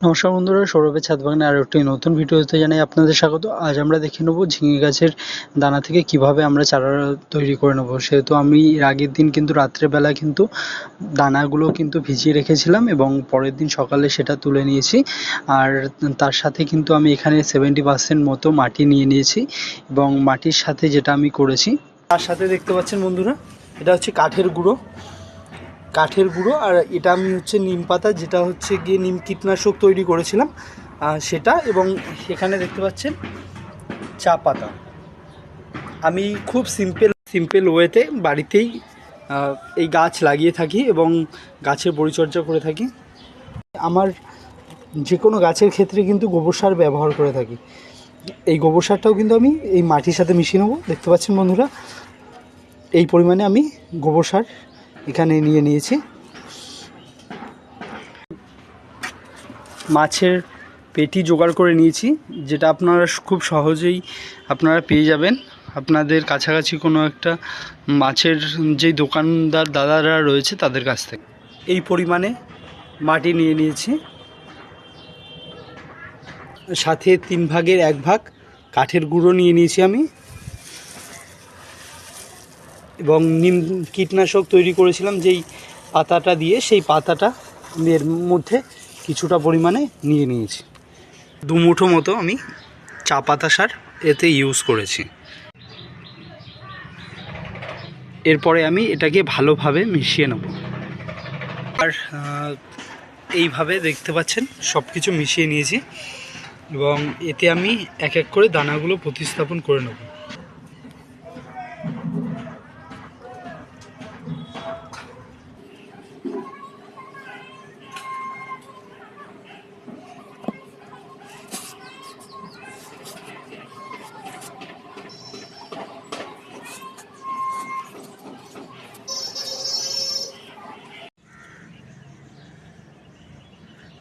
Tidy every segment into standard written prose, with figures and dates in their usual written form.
নমস্কার বন্ধুরা, সৌরভের ছাদ বাগানে আরও একটি নতুন ভিডিওতে জানাই আপনাদের স্বাগত। আজ আমরা দেখে নেব ঝিঙে গাছের দানা থেকে কিভাবে আমরা চারা তৈরি করে নেব। সেহেতু আমি এর আগের দিন কিন্তু রাত্রেবেলা কিন্তু দানাগুলো কিন্তু ভিজিয়ে রেখেছিলাম এবং পরের দিন সকালে সেটা তুলে নিয়েছি। আর তার সাথে কিন্তু আমি এখানে 70% মতো মাটি নিয়ে নিয়েছি এবং মাটির সাথে যেটা আমি করেছি তার সাথে দেখতে পাচ্ছেন বন্ধুরা, এটা হচ্ছে কাঠের গুঁড়ো আর এটা আমি হচ্ছে নিম পাতা, যেটা হচ্ছে গিয়ে নিম কীটনাশক তৈরি করেছিলাম সেটা, এবং এখানে দেখতে পাচ্ছেন চা পাতা। আমি খুব সিম্পল ওয়েতে বাড়িতেই এই গাছ লাগিয়ে থাকি এবং গাছের পরিচর্যা করে থাকি। আমার যে কোনো গাছের ক্ষেত্রে কিন্তু গোবর সার ব্যবহার করে থাকি। এই গোবর সারটাও কিন্তু আমি এই মাটির সাথে মিশিয়ে নেবো। দেখতে পাচ্ছেন বন্ধুরা, এই পরিমাণে আমি গোবর সার এখানে নিয়ে নিয়েছি। মাছের পেটি জোগাড় করে নিয়েছি, যেটা আপনারা খুব সহজেই পেয়ে যাবেন আপনাদের কাছাকাছি কোনো একটা মাছের যেই দোকানদার দাদারা রয়েছে তাদের কাছ থেকে। এই পরিমাণে মাটি নিয়ে নিয়েছি, সাথে 3 ভাগের 1 ভাগ কাঠের গুঁড়ো নিয়ে নিয়েছি আমি, এবং নিম কীটনাশক তৈরি করেছিলাম যেই পাতাটা দিয়ে, সেই পাতাটা এর মধ্যে কিছুটা পরিমাণে নিয়ে নিয়েছি। 2 মুঠো মতো আমি চা পাতা সার এতে ইউজ করেছি। এরপরে আমি এটাকে ভালোভাবে মিশিয়ে নেব। আর এইভাবে দেখতে পাচ্ছেন সব কিছু মিশিয়ে নিয়েছি এবং এতে আমি এক এক করে দানাগুলো প্রতিস্থাপন করে নেব।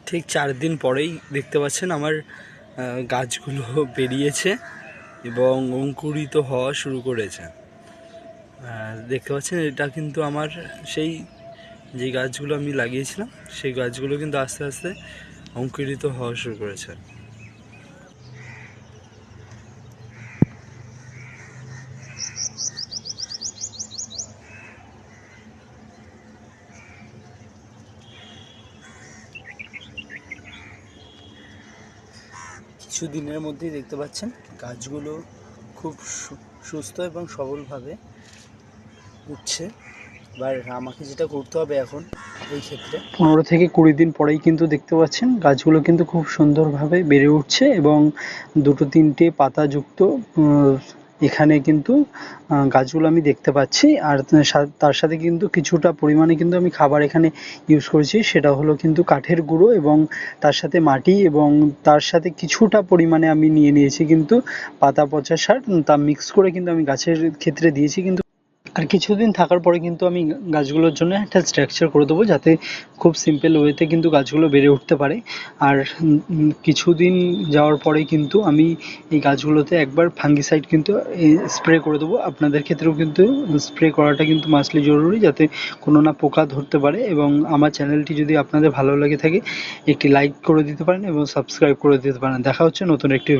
ঠিক 4 দিন পরেই দেখতে পাচ্ছেন আমার গাছগুলো বেরিয়েছে এবং অঙ্কুরিত হওয়া শুরু করেছে। দেখতে পাচ্ছেন এটা কিন্তু আমার সেই যে গাছগুলো আমি লাগিয়েছিলাম সেই গাছগুলো কিন্তু আস্তে আস্তে অঙ্কুরিত হওয়া শুরু করেছে। কিছু দিনের মধ্যেই দেখতে পাচ্ছেন গাছগুলো খুব সুস্থ এবং সবলভাবে উঠছে। এবার আমাকে যেটা করতে হবে এখন এই ক্ষেত্রে 15 থেকে 20 দিন পরেই কিন্তু দেখতে পাচ্ছেন গাছগুলো কিন্তু খুব সুন্দরভাবে বেড়ে উঠছে এবং 2-3টে পাতাযুক্ত এখানে কিন্তু গাছগুলো আমি দেখতে পাচ্ছি। আর তার সাথে কিন্তু কিছুটা পরিমাণে কিন্তু আমি খাবার এখানে ইউজ করেছি, সেটা হলো কিন্তু কাঠের গুঁড়ো এবং তার সাথে মাটি, এবং তার সাথে কিছুটা পরিমাণে আমি নিয়ে নিয়েছি কিন্তু পাতা পচা সার। তা মিক্স করে কিন্তু আমি গাছের ক্ষেত্রে দিয়েছি। কিন্তু আর কিছুদিন থাকার পরে কিন্তু আমি গাছগুলোর জন্য একটা স্ট্রাকচার করে দেবো, যাতে খুব সিম্পল ওয়েতে কিন্তু গাছগুলো বেড়ে উঠতে পারে। আর কিছুদিন যাওয়ার পরে কিন্তু আমি এই গাছগুলোতে একবার ফাঙ্গিসাইড কিন্তু স্প্রে করে দেবো। আপনাদের ক্ষেত্রেও কিন্তু স্প্রে করাটা কিন্তু মাস্টলি জরুরি, যাতে কোনো না পোকা ধরতে পারে। এবং আমার চ্যানেলটি যদি আপনাদের ভালো লেগে থাকে একটি লাইক করে দিতে পারেন এবং সাবস্ক্রাইব করে দিতে পারেন। দেখা হচ্ছে নতুন একটি